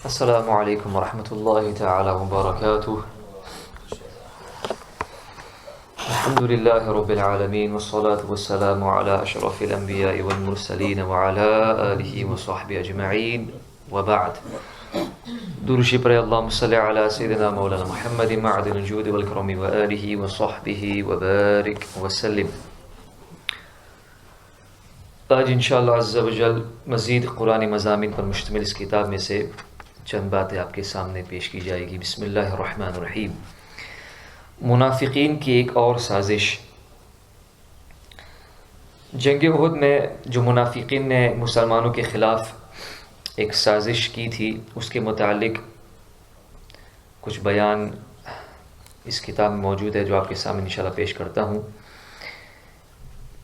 السلام علیکم ورحمۃ اللہ تعالی وبرکاتہ. الحمد للہ رب العالمین والصلاة والسلام علی اشرف الانبیاء والمرسلین وعلی آلہ وصحبہ اجمعین وبعد. درود پر اللہم صلی علی سیدنا مولانا محمد معدن الجود والکرم وآلہ وصحبہ وبارک وسلم. آج انشاءاللہ عز و جل مزید قرآن مضامین پر مشتمل اس کتاب میں سے چند باتیں آپ کے سامنے پیش کی جائے گی. بسم اللہ الرحمن الرحیم. منافقین کی ایک اور سازش. جنگ احد میں جو منافقین نے مسلمانوں کے خلاف ایک سازش کی تھی اس کے متعلق کچھ بیان اس کتاب میں موجود ہے جو آپ کے سامنے انشاءاللہ پیش کرتا ہوں.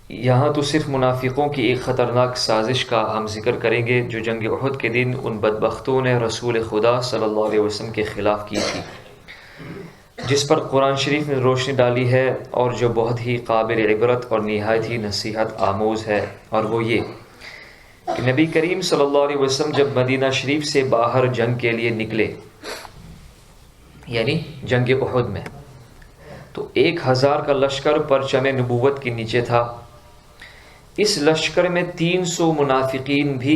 یہاں تو صرف منافقوں کی ایک خطرناک سازش کا ہم ذکر کریں گے جو جنگ احد کے دن ان بدبختوں نے رسول خدا صلی اللہ علیہ وسلم کے خلاف کی تھی، جس پر قرآن شریف نے روشنی ڈالی ہے اور جو بہت ہی قابل عبرت اور نہایت ہی نصیحت آموز ہے. اور وہ یہ کہ نبی کریم صلی اللہ علیہ وسلم جب مدینہ شریف سے باہر جنگ کے لیے نکلے، یعنی جنگ احد میں، تو 1000 کا لشکر پرچم نبوت کے نیچے تھا. اس لشکر میں 300 منافقین بھی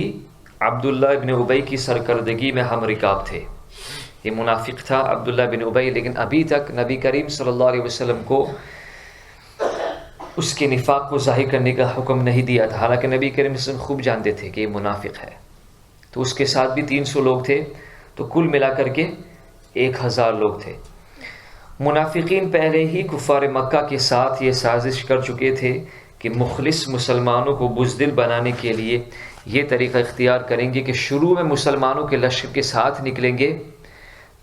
عبداللہ ابن ابی کی سرکردگی میں ہم رکاب تھے. یہ منافق تھا عبداللہ بن ابی، لیکن ابھی تک نبی کریم صلی اللہ علیہ وسلم کو اس کے نفاق کو ظاہر کرنے کا حکم نہیں دیا تھا، حالانکہ نبی کریم صلی اللہ علیہ وسلم خوب جانتے تھے کہ یہ منافق ہے. تو اس کے ساتھ بھی 300 لوگ تھے، تو کل ملا کر کے 1000 لوگ تھے. منافقین پہلے ہی کفار مکہ کے ساتھ یہ سازش کر چکے تھے کہ مخلص مسلمانوں کو بزدل بنانے کے لیے یہ طریقہ اختیار کریں گے کہ شروع میں مسلمانوں کے لشکر کے ساتھ نکلیں گے،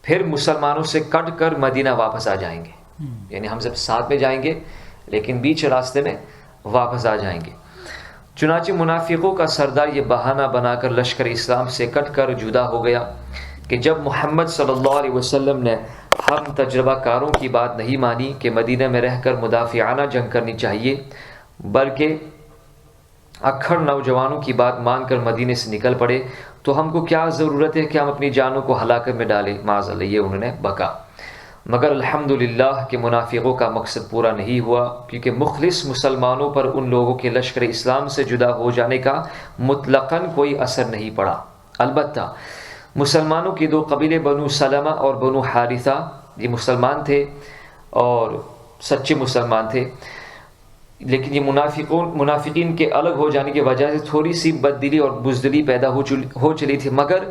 پھر مسلمانوں سے کٹ کر مدینہ واپس آ جائیں گے. یعنی ہم سب ساتھ میں جائیں گے لیکن بیچ راستے میں واپس آ جائیں گے. چنانچہ منافقوں کا سردار یہ بہانہ بنا کر لشکر اسلام سے کٹ کر جدا ہو گیا کہ جب محمد صلی اللہ علیہ وسلم نے ہم تجربہ کاروں کی بات نہیں مانی کہ مدینہ میں رہ کر مدافعانہ جنگ کرنی چاہیے، بلکہ اکھڑ نوجوانوں کی بات مان کر مدینے سے نکل پڑے، تو ہم کو کیا ضرورت ہے کہ ہم اپنی جانوں کو ہلاکت میں ڈالیں. معاذ اللہ، یہ انہوں نے بکا. مگر الحمدللہ کہ منافقوں کا مقصد پورا نہیں ہوا، کیونکہ مخلص مسلمانوں پر ان لوگوں کے لشکر اسلام سے جدا ہو جانے کا مطلقاً کوئی اثر نہیں پڑا. البتہ مسلمانوں کے 2 قبیلے بنو سلمہ اور بنو حارثہ، یہ مسلمان تھے اور سچے مسلمان تھے، لیکن یہ منافقین کے الگ ہو جانے کی وجہ سے تھوڑی سی بددلی اور بزدلی پیدا ہو چلی تھی. مگر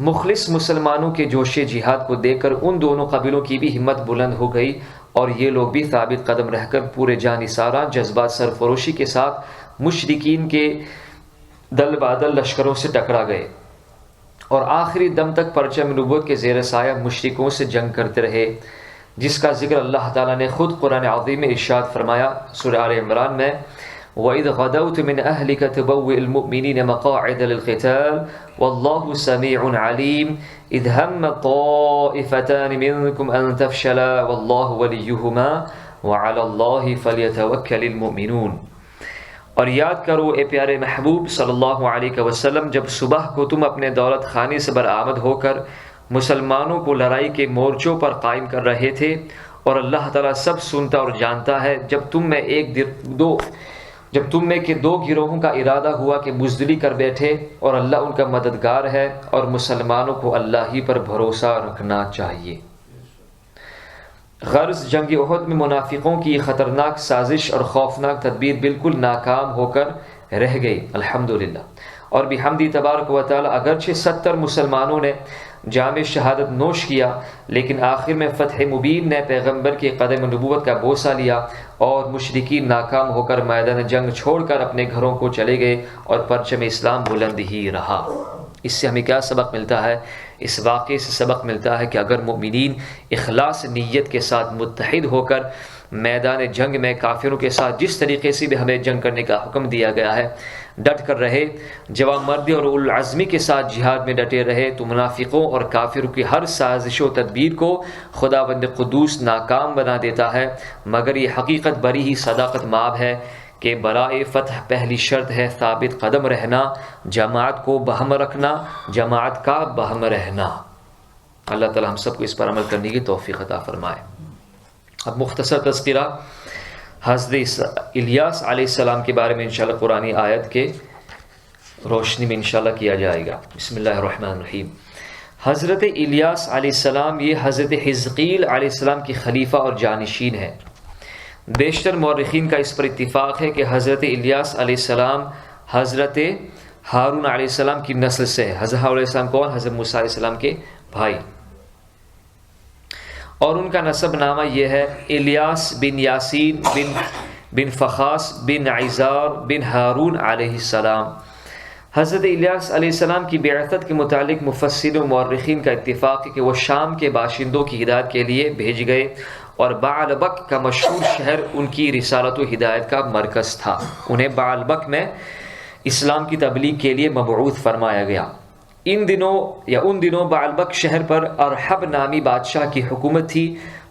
مخلص مسلمانوں کے جوش جہاد کو دیکھ کر ان دونوں قبیلوں کی بھی ہمت بلند ہو گئی اور یہ لوگ بھی ثابت قدم رہ کر پورے جانثارہ جذبات سرفروشی کے ساتھ مشرکین کے دل بادل لشکروں سے ٹکرا گئے اور آخری دم تک پرچم نبوت کے زیر سایہ مشرکوں سے جنگ کرتے رہے، جس کا ذکر اللہ تعالیٰ نے خود قرآن عظیم میں ارشاد فرمایا سورہ آل عمران میں: وَإِذْ غَدَوْتُ مِنْ أَهْلِكَ تُبَوِّئُ الْمُؤْمِنِينَ مَقَاعِدَ لِلْقِتَالِ وَاللَّهُ سَمِيعٌ عَلِيمٌ إِذْ هَمَّ طَائِفَتَانِ مِنْكُمْ أَنْ تَفْشَلَا وَاللَّهُ وَلِيُّهُمَا وَعَلَى اللَّهِ فَلْيَتَوَكَّلِ الْمُؤْمِنُونَ. اور یاد کرو اے پیارے محبوب صلی اللہ علیہ وسلم، جب صبح کو تم اپنے دولت خانے سے برآمد ہو کر مسلمانوں کو لڑائی کے مورچوں پر قائم کر رہے تھے، اور اللہ تعالیٰ سب سنتا اور جانتا ہے، جب تم میں کے 2 گروہوں کا ارادہ ہوا کہ بزدلی کر بیٹھے، اور اللہ ان کا مددگار ہے اور مسلمانوں کو اللہ ہی پر بھروسہ رکھنا چاہیے. غرض جنگ احد میں منافقوں کی خطرناک سازش اور خوفناک تدبیر بالکل ناکام ہو کر رہ گئی الحمدللہ. اور بحمدی تبارک و تعالی اگرچہ 70 مسلمانوں نے جام شہادت نوش کیا، لیکن آخر میں فتح مبین نے پیغمبر کے قدم نبوت کا بوسہ لیا اور مشرکین ناکام ہو کر میدان جنگ چھوڑ کر اپنے گھروں کو چلے گئے اور پرچم اسلام بلند ہی رہا. اس سے ہمیں کیا سبق ملتا ہے؟ اس واقعے سے سبق ملتا ہے کہ اگر مؤمنین اخلاص نیت کے ساتھ متحد ہو کر میدان جنگ میں کافروں کے ساتھ جس طریقے سے بھی ہمیں جنگ کرنے کا حکم دیا گیا ہے ڈٹ کر رہے، جوان مردی اور العزمی کے ساتھ جہاد میں ڈٹے رہے، تو منافقوں اور کافروں کی ہر سازش و تدبیر کو خداوند قدوس ناکام بنا دیتا ہے. مگر یہ حقیقت بڑی ہی صداقت مآب ہے کہ برائے فتح پہلی شرط ہے ثابت قدم رہنا، جماعت کو بہم رکھنا، جماعت کا بہم رہنا. اللہ تعالی ہم سب کو اس پر عمل کرنے کی توفیق عطا فرمائے۔ اب مختصر تذکرہ حضرت الیاس علیہ السلام کے بارے میں انشاءاللہ قرآنی آیت کے روشنی میں انشاءاللہ کیا جائے گا۔ بسم اللہ الرحمن الرحیم۔ حضرت الیاس علیہ السلام یہ حضرت حزقیل علیہ السلام کی خلیفہ اور جانشین ہے۔ بیشتر مورخین کا اس پر اتفاق ہے کہ حضرت الیاس علیہ السلام حضرت ہارون علیہ السلام کی نسل سے ہے۔ حضرت ہارون علیہ السلام کون؟ حضرت موسیٰ علیہ السلام کے بھائی، اور ان کا نسب نامہ یہ ہے الیاس بن یاسین بن فخاس بن عیزار بن ہارون علیہ السلام۔ حضرت الیاس علیہ السلام کی بعثت کے متعلق مفسرین و مورخین کا اتفاق ہے کہ وہ شام کے باشندوں کی ہدایت کے لیے بھیج گئے، اور بعلبک کا مشہور شہر ان کی رسالت و ہدایت کا مرکز تھا۔ انہیں بعلبک میں اسلام کی تبلیغ کے لیے مبعوث فرمایا گیا۔ ان دنوں بعلبک شہر پر ارحب نامی بادشاہ کی حکومت تھی،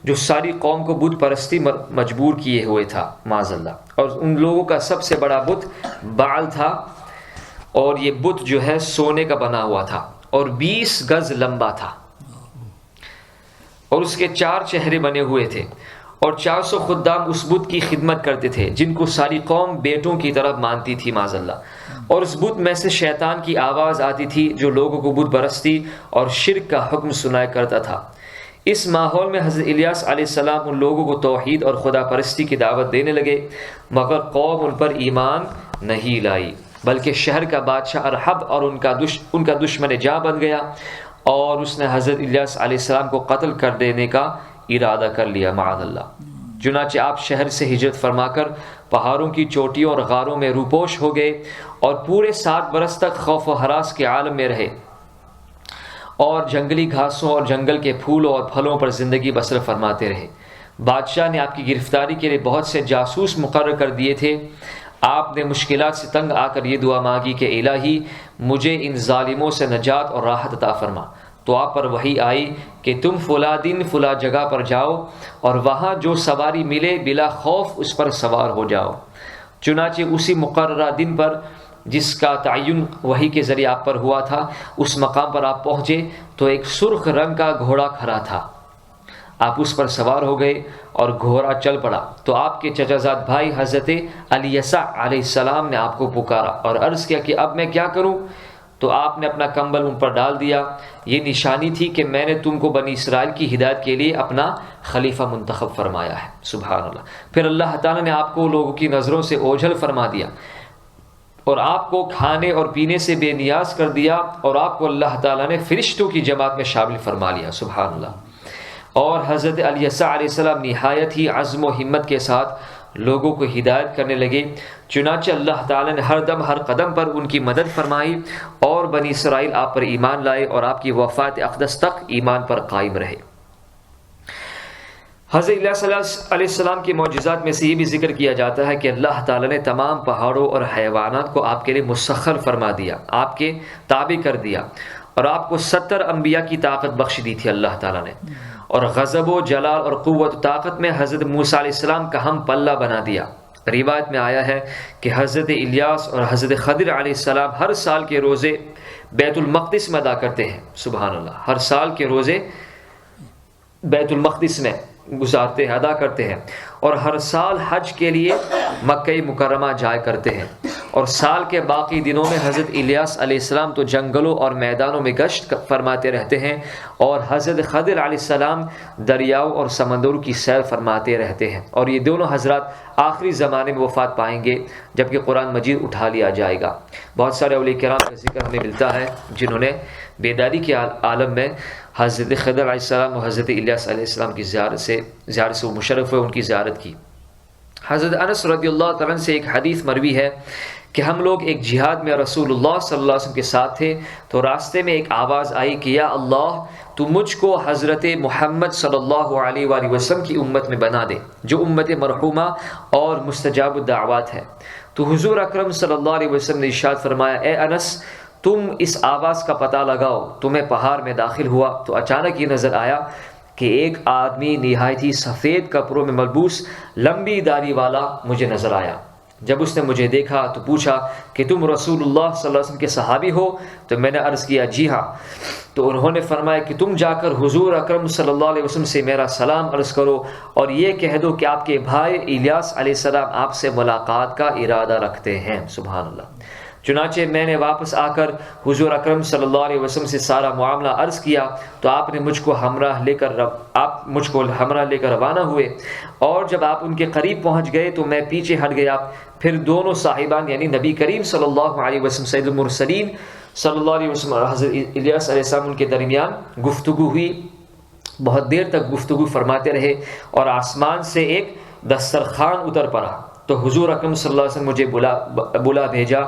جو ساری قوم کو بت پرستی مجبور کیے ہوئے تھا معاذ اللہ، اور ان لوگوں کا سب سے بڑا بت بعل تھا، اور یہ بت جو ہے سونے کا بنا ہوا تھا اور 20 گز لمبا تھا، اور اس کے 4 چہرے بنے ہوئے تھے، اور 400 خدام اس بت کی خدمت کرتے تھے، جن کو ساری قوم بیٹوں کی طرف مانتی تھی معاذ اللہ۔ اور اس بت میں سے شیطان کی آواز آتی تھی، جو لوگوں کو بت پرستی اور شرک کا حکم سنایا کرتا تھا۔ اس ماحول میں حضرت الیاس علیہ السلام ان لوگوں کو توحید اور خدا پرستی کی دعوت دینے لگے، مگر قوم ان پر ایمان نہیں لائی، بلکہ شہر کا بادشاہ ارحب اور ان کا دشمن جاں بن گیا، اور اس نے حضرت الیاس علیہ السلام کو قتل کر دینے کا ارادہ کر لیا معاذ اللہ۔ چنانچہ آپ شہر سے ہجرت فرما کر پہاڑوں کی چوٹیوں اور غاروں میں روپوش ہو گئے، اور پورے 7 برس تک خوف و ہراس کے عالم میں رہے، اور جنگلی گھاسوں اور جنگل کے پھولوں اور پھلوں پر زندگی بسر فرماتے رہے۔ بادشاہ نے آپ کی گرفتاری کے لیے بہت سے جاسوس مقرر کر دیے تھے۔ آپ نے مشکلات سے تنگ آ کر یہ دعا مانگی کہ الہی مجھے ان ظالموں سے نجات اور راحت عطا فرما۔ تو آپ پر وحی آئی کہ تم فلاں دن فلاں جگہ پر جاؤ، اور وہاں جو سواری ملے بلا خوف اس پر سوار ہو جاؤ۔ چنانچہ اسی مقررہ دن پر جس کا تعین وحی کے ذریعے آپ پر ہوا تھا، اس مقام پر آپ پہنچے تو ایک سرخ رنگ کا گھوڑا کھڑا تھا۔ آپ اس پر سوار ہو گئے اور گھوڑا چل پڑا، تو آپ کے چچا زاد بھائی حضرت الیسع علیہ السلام نے آپ کو پکارا اور عرض کیا کہ اب میں کیا کروں؟ تو آپ نے اپنا کمبل ان پر ڈال دیا۔ یہ نشانی تھی کہ میں نے تم کو بنی اسرائیل کی ہدایت کے لیے اپنا خلیفہ منتخب فرمایا ہے۔ سبحان اللہ۔ پھر اللہ تعالیٰ نے آپ کو لوگوں کی نظروں سے اوجھل فرما دیا، اور آپ کو کھانے اور پینے سے بے نیاز کر دیا، اور آپ کو اللہ تعالیٰ نے فرشتوں کی جماعت میں شامل فرما لیا۔ سبحان اللہ۔ اور حضرت الیسع علیہ السلام نہایت ہی عزم و ہمت کے ساتھ لوگوں کو ہدایت کرنے لگے، چنانچہ اللہ تعالیٰ نے ہر دم ہر قدم پر ان کی مدد فرمائی، اور بنی اسرائیل آپ پر ایمان لائے اور آپ کی وفات اقدس تک ایمان پر قائم رہے۔ حضرت الیاس علیہ السلام کے معجزات میں سے یہ بھی ذکر کیا جاتا ہے کہ اللہ تعالیٰ نے تمام پہاڑوں اور حیوانات کو آپ کے لیے مسخر فرما دیا، آپ کے تابع کر دیا، اور آپ کو 70 انبیاء کی طاقت بخش دی تھی اللہ تعالیٰ نے، اور غضب و جلال اور قوت و طاقت میں حضرت موسیٰ علیہ السلام کا ہم پلہ بنا دیا۔ روایت میں آیا ہے کہ حضرت الیاس اور حضرت خضر علیہ السلام ہر سال کے روزے بیت المقدس میں ادا کرتے ہیں۔ سبحان اللہ۔ ہر سال کے روزے بیت المقدس میں گزارتے ہیں، ادا کرتے ہیں، اور ہر سال حج کے لیے مکہ مکرمہ جایا کرتے ہیں، اور سال کے باقی دنوں میں حضرت الیاس علیہ السلام تو جنگلوں اور میدانوں میں گشت فرماتے رہتے ہیں، اور حضرت خضر علیہ السلام دریاؤں اور سمندروں کی سیر فرماتے رہتے ہیں، اور یہ دونوں حضرات آخری زمانے میں وفات پائیں گے جبکہ قرآن مجید اٹھا لیا جائے گا۔ بہت سارے اولیاء کرام کا ذکر ہمیں ملتا ہے جنہوں نے بیداری کے عالم میں حضرت خضر علیہ السلام اور حضرت الیاس علیہ السلام کی زیارت سے وہ مشرف ہوئے، ان کی زیارت کی۔ حضرت انس رضی اللہ تعالیٰ سے ایک حدیث مروی ہے کہ ہم لوگ ایک جہاد میں رسول اللہ صلی اللہ علیہ وسلم کے ساتھ تھے، تو راستے میں ایک آواز آئی کہ یا اللہ تو مجھ کو حضرت محمد صلی اللہ علیہ وآلہ وسلم کی امت میں بنا دے، جو امت مرحومہ اور مستجاب الدعوات ہے۔ تو حضور اکرم صلی اللہ علیہ وسلم نے ارشاد فرمایا، اے انس تم اس آواز کا پتہ لگاؤ۔ تو میں پہاڑ میں داخل ہوا تو اچانک یہ نظر آیا کہ ایک آدمی نہایت ہی سفید کپڑوں میں ملبوس لمبی داڑھی والا مجھے نظر آیا۔ جب اس نے مجھے دیکھا تو پوچھا کہ تم رسول اللہ صلی اللہ علیہ وسلم کے صحابی ہو؟ تو میں نے عرض کیا جی ہاں۔ تو انہوں نے فرمایا کہ تم جا کر حضور اکرم صلی اللہ علیہ وسلم سے میرا سلام عرض کرو اور یہ کہہ دو کہ آپ کے بھائی الیاس علیہ السلام آپ سے ملاقات کا ارادہ رکھتے ہیں۔ سبحان اللہ۔ چنانچہ میں نے واپس آ کر حضور اکرم صلی اللہ علیہ وسلم سے سارا معاملہ عرض کیا تو آپ مجھ کو ہمراہ لے کر روانہ ہوئے، اور جب آپ ان کے قریب پہنچ گئے تو میں پیچھے ہٹ گیا۔ پھر دونوں صاحبان یعنی نبی کریم صلی اللہ علیہ وسلم سید المرسلین صلی اللہ علیہ وسلم اور حضرت الیاس علیہ السلام ان کے درمیان گفتگو ہوئی، بہت دیر تک گفتگو فرماتے رہے، اور آسمان سے ایک دسترخوان اتر پڑا تو حضور اکرم صلی اللہ علیہ وسلم مجھے بلا بھیجا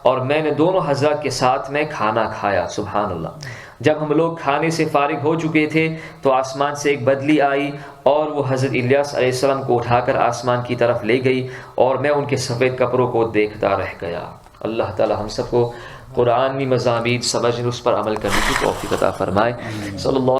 اور میں نے دونوں حضرات کے ساتھ میں کھانا کھایا۔ سبحان اللہ۔ جب ہم لوگ کھانے سے فارغ ہو چکے تھے تو آسمان سے ایک بدلی آئی اور وہ حضرت الیاس علیہ السلام کو اٹھا کر آسمان کی طرف لے گئی، اور میں ان کے سفید کپڑوں کو دیکھتا رہ گیا۔ اللہ تعالی ہم سب کو قرآنی مضامین سمجھنے اس پر عمل کرنے کی توفیق عطا فرمائے۔ صلی اللہ